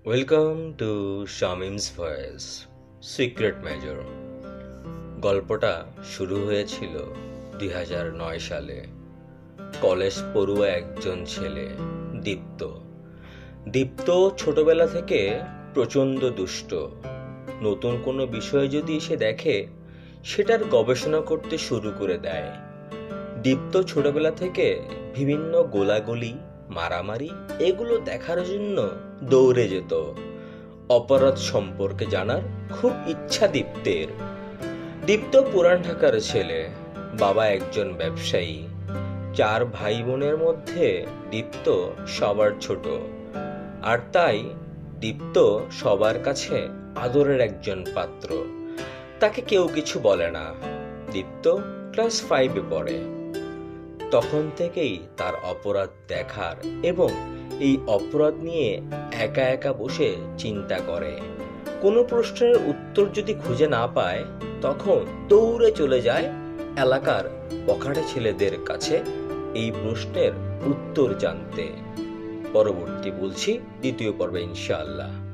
Welcome to Shamim's voice secret major. গল্পটা শুরু হয়েছিল 2009 সালে। কলেজ পড়ুয়া একজন ছেলে, দীপ্ত। দীপ্ত ছোটবেলা থেকে প্রচণ্ড দুষ্ট। নতুন কোনো বিষয় যদি সে দেখে, সেটার গবেষণা করতে শুরু করে দেয়। দীপ্ত ছোটবেলা থেকে বিভিন্ন গোলাগুলি, মারামারি এগুলো দেখার জন্য দৌড়ে যেত। অপরাধ সম্পর্কে জানার খুব ইচ্ছা দীপ্তের। দীপ্ত পুরান ঢাকার ছেলে, বাবা একজন ব্যবসায়ী। 4 ভাই বোনের মধ্যে দীপ্ত সবার ছোট, আর তাই দীপ্ত সবার কাছে আদরের একজন পাত্র। তাকে কেউ কিছু বলে না। দীপ্ত ক্লাস 5-এ পড়ে। তখন থেকেই তার অপরাধ দেখার এবং এই অপরাধ নিয়ে একা একা বসে চিন্তা করে। কোনো প্রশ্নের উত্তর যদি খুঁজে না পায়, তখন দৌড়ে চলে যায় এলাকার বখাটে ছেলেদের কাছে এই প্রশ্নের উত্তর জানতে। পরবর্তী বলছি দ্বিতীয় পর্বে ইনশাআল্লাহ।